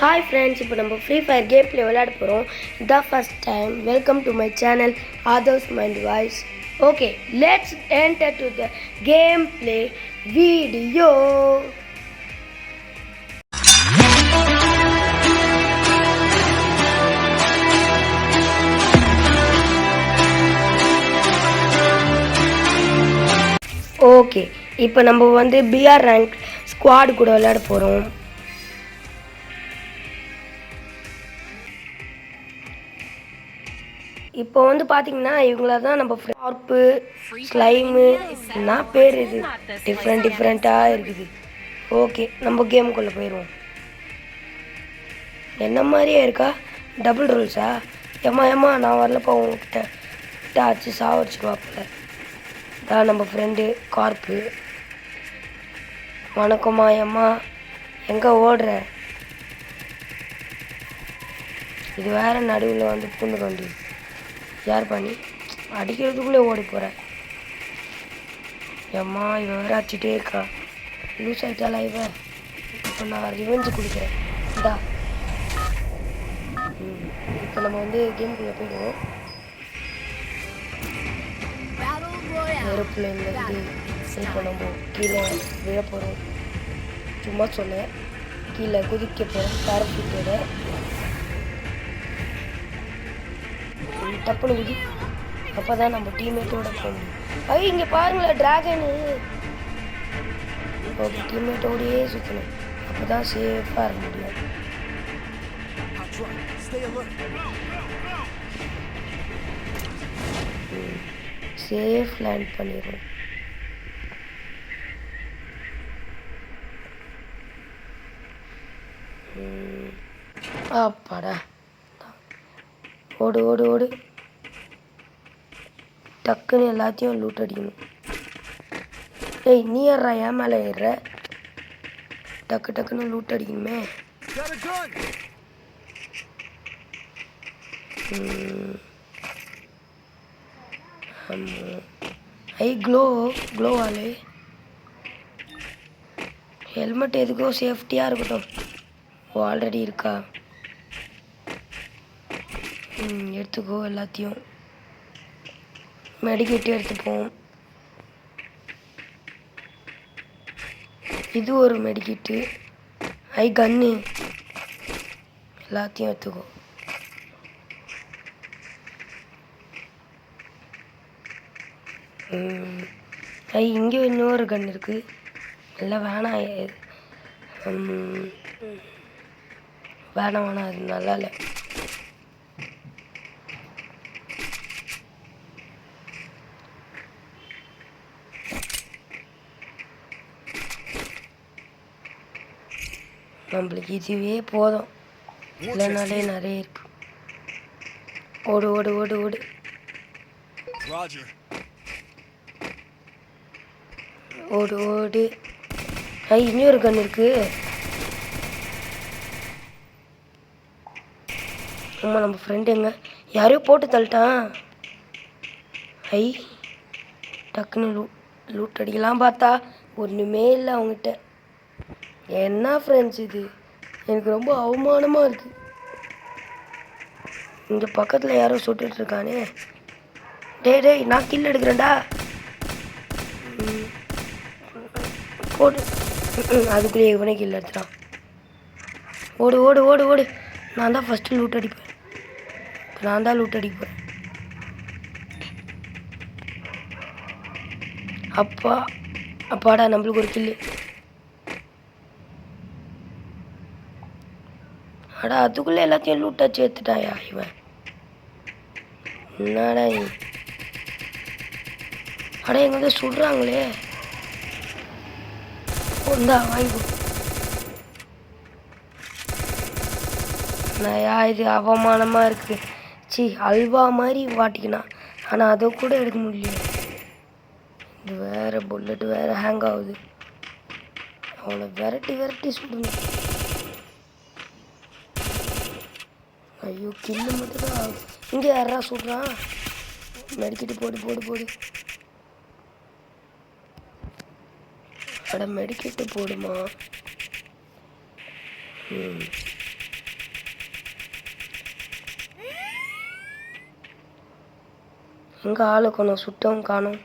Hi friends, இப்போ நம்ம free fire game play விளையாட போகிறோம். இதான் first time. Welcome to my channel Authors Mind Voice. Okay, let's enter to the game play video. Okay, இப்போ நம்ம PR rank squad கூட விளையாட போகிறோம். இப்போ பார்த்தீங்கன்னா இவங்கள தான் நம்ம ஃபார்ப்பு ஸ்லைமு என்ன பேர் இது டிஃப்ரெண்ட்டாக இருக்குது. ஓகே, நம்ம கேமுக்குள்ளே போயிடுவோம். என்ன மாதிரியே இருக்கா? டபுள் ரூல்ஸா? ஏம்மா நான் வரலப்பா உங்ககிட்ட ஆச்சு சாவடிச்சுடுவாப்பில். தான் நம்ம ஃப்ரெண்டு கார்ப்பு. வணக்கம்மா ஏம்மா, எங்கே ஓடுற? இது வேற நடுவில் பூண்டு கொண்டு யார் பண்ணி அடிக்கிறதுக்குள்ளே ஓடி போகிறேன். ஏம்மா இவன் வேற அடிச்சுட்டே இருக்கா. லூஸ் ஆகிட்டாலா இவன்? இப்போ நான் ரிவெஞ்சு கொடுக்குறேன். இந்தா இப்போ நம்ம கேமுக்குள்ளே போயிடுவோம். ஏரோப்ளேன்லேருந்து இப்போ நம்ம கீழே விழ போகிறோம். சும்மா சொன்னேன், கீழே குதிக்க போகிறோம் பேரஷூட்டோட. டப்புனு குதி, அப்போ தான் நம்ம டீம்மேட்டோட போக முடியும். இங்கே பாருங்களேன் ட்ராகனு. ஓகே, டீம்மேட்டோடையே சுற்றணும், அப்போ தான் சேஃபாக இருக்க முடியும். சேஃப் லேண்ட் பண்ணிடுவோம். அப்பாடா, ஓடு ஓடு ஓடு, டக்குன்னு எல்லாத்தையும் லூட் அடிக்கணும். ஏய் நீ ஏறா, ஏன் மேலே ஏறுற? டக்குன்னு லூட் அடிக்கணுமே. க்ளோவாலே ஹெல்மெட் எதுக்கோ சேஃப்டியாக இருக்கட்டும். ஓ ஆல்ரெடி இருக்கா? எடுத்துக்கோ எல்லாத்தையும். மெடிக்கெட்டு எடுத்துப்போம். இது ஒரு மெடிக்கெட்டு. கன்னு எல்லாத்தையும் எடுத்துக்கோ. இங்கே இன்னொரு கன் இருக்குது. எல்லாம் வேணாம், வேணாம் அது நல்லா இல்லை. நம்மளுக்கு இதுவே போதும், இல்லைனாலே நிறைய இருக்கு. ஓடு ஓடு ஓடு ஓடு. ஓடு ஓடு. இன்னொரு கன் இருக்கு. ஆமாம், நம்ம ஃப்ரெண்டு எங்க யாரையோ போட்டு தள்ளிட்டான். டக்குன்னு லூட் அடிக்கலாம் பார்த்தா ஒன்றுமே இல்லை அவங்ககிட்ட. என்ன ஃப்ரெண்ட்ஸ் இது? எனக்கு ரொம்ப அவமானமாக இருக்குது. இங்கே பக்கத்தில் யாரோ சுட்டுட்ருக்கானே. டேய் நான் கில் எடுக்கிறேன்டா. போடு. அதுக்குள்ளேயே இவனே கில் எடுத்துட்டான். ஓடு ஓடு ஓடு ஓடு. நான் தான் ஃபஸ்ட்டு லூட் அடிப்பேன். நான் தான் லூட் அடிப்பேன். அப்பாடா நம்மளுக்கு ஒரு கில்லு. அடா அதுக்குள்ளே எல்லாத்தையும் லூட் அடிச்சு எடுத்துட்டாயா இவன்? என்னடா அடா எங்க சுடுறாங்களே. ஒன்றா வாங்கிக்கோ. நயா இது அவமானமாக இருக்குது. அல்வா மாதிரி வாட்டிக்கினா, ஆனால் அதை கூட எடுக்க முடியல. இது வேறு புல்லட் வேறு ஹேங் ஆகுது. அவனை விரட்டி சுடணும். ஐயோ கில்லு மட்டும்தான் ஆகுது. இங்கே யாரா சுடுறான்? மெடிக்கிட்டு போடு போடு போடு. அட மெடிக்கிட்டு போடுமா. எங்கே ஆளு காணோம், சுட்டவும் காணோம்.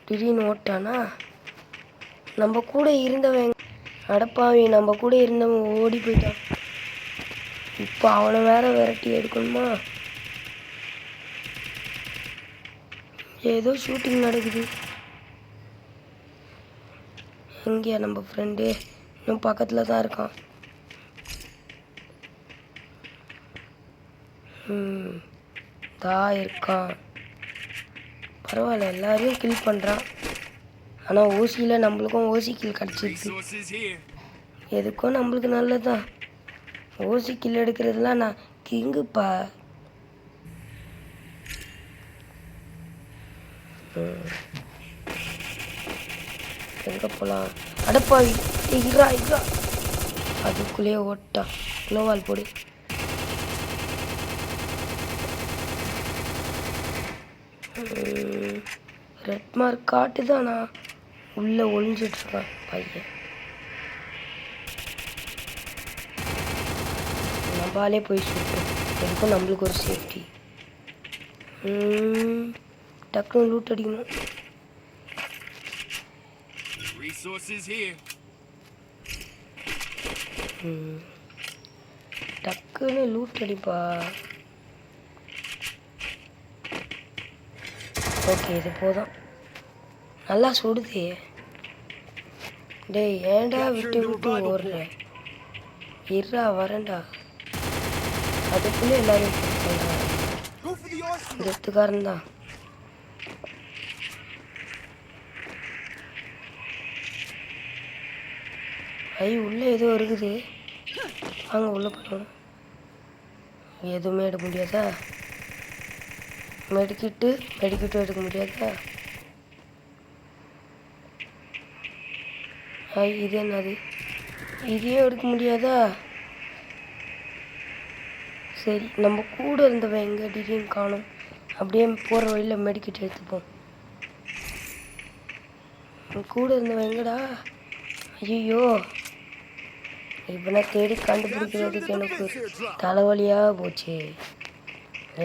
திடீர்னு ஓட்டானா? நம்ம கூட இருந்தவன் அடப்பாவி, நம்ம கூட இருந்தவன் ஓடி போயிட்டான். இப்போ அவனை வேற விரட்டி எடுக்கணுமா? ஏதோ ஷூட்டிங் நடக்குது. எங்கேயா நம்ம ஃப்ரெண்டு? இன்னும் பக்கத்தில் தான் இருக்கான். இருக்கான். பரவாயில்ல, எல்லாரையும் கில் பண்ணுறான். ஆனால் ஓசியில் நம்மளுக்கும் ஓசி கில் கிடச்சிருக்கு. எதுக்கும் நம்மளுக்கு நல்லதுதான். ஓசி கில் எடுக்கிறதுலாம் நான் கிங்குப்பா. எங்கே போகலாம்? அடப்பாவி, இறா இறா. அதுக்குள்ளேயே ஓட்டா. குளோவால் போடு. ரெட் மார்க் காட்டுதானா? உள்ளே ஒளிஞ்சிட்ருக்கான் பையன். நம்மளாலே போய் சுட்டோம். எதுக்கும் நம்மளுக்கு ஒரு சேஃப்டி. டக்குன்னு லூட் அடிக்கணும். டக்குன்னு லூட் அடிப்பா. ஓகே, இது போதும். நல்லா சுடுதே. டேய், ஏன்டா விட்டு விட்டு ஓடுற? இருடா, வரேன்டா. அதுக்குள்ளே எல்லாரும் கெத்துக்காரன் தான். உள்ளே ஏதோ இருக்குது. வாங்க உள்ளே போகணும். எதுவுமே எடுக்க முடியாதா? மெடிக்கிட்டு எடுக்க முடியாதா? இது என்னது? இதையும் எடுக்க முடியாதா? சரி, நம்ம கூட இருந்தவன் எங்கே திடீர்னு காணும். அப்படியே போகிற வழியில் மெடிக்கிட்டு எடுத்துப்போம். கூட இருந்தவன் எங்கடா? ஐயோ, இவனை தேடி கண்டுபிடிக்கிறதுக்கு எனக்கு தலைவலியாக போச்சு.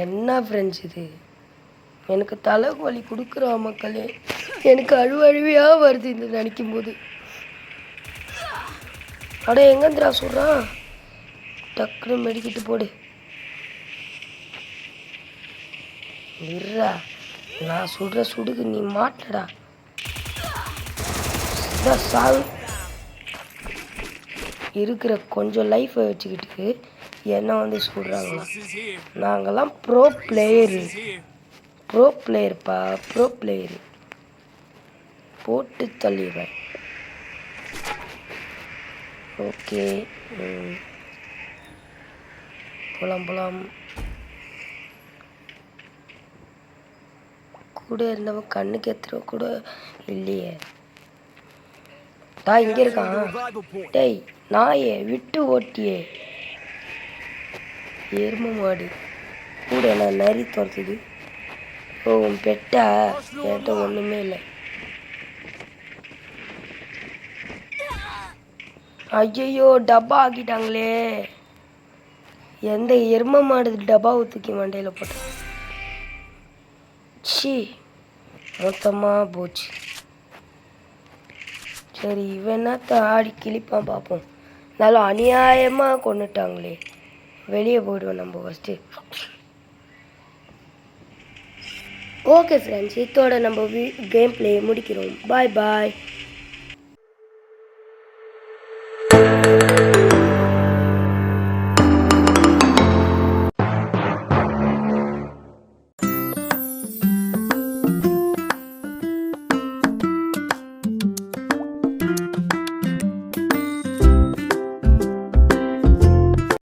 என்ன ஃப்ரெண்ட்ஸ் இது? எனக்கு தலைவலி கொடுக்குறா மக்களே. எனக்கு அழுவழியாக வருது இந்த நினைக்கும் போது. அட, எங்கேந்திரா சொல்கிறான்? டக்குன்னு மெடிக்கிட்டு போடு. இருடா, நான் சுடுற சுடுக்கு நீ மாட்டடா. சாவு. இருக்கிற கொஞ்சம் லைஃப்பை வச்சுக்கிட்டு என்ன வந்து சுடுறாங்களா? நாங்கள்லாம் ப்ரோ பிளேயர்ப்பா. ப்ரோ பிளேயரு போட்டு தள்ளிடுறேன். ஓகே, போலாம். கூட இருந்தவன் கண்ணுக்கு எத்துற கூட இல்லையே. இங்கே இருக்கான். டேய் நாயே, விட்டு ஓட்டியே. எரும மாடு கூட நான் நரி துரத்துது. உன் பெட்டா? என்கிட்ட ஒன்றுமே இல்லை. ஐயோ, டப்பா ஆக்கிட்டாங்களே. எந்த எரும மாடு டப்பாவை தூக்கி மண்டையில் போட்டேன். மொத்தமாக போச்சு. சரி, இவன் என்னத்த ஆடி கிழிப்பான் பார்ப்போம். நல்லா அநியாயமாக கொண்டுட்டாங்களே. வெளியே போயிடுவோம் நம்ம ஃபஸ்ட்டு. ஓகே ஃப்ரெண்ட்ஸ், இதோட நம்ம கேம் பிளே முடிக்கிறோம். பாய்.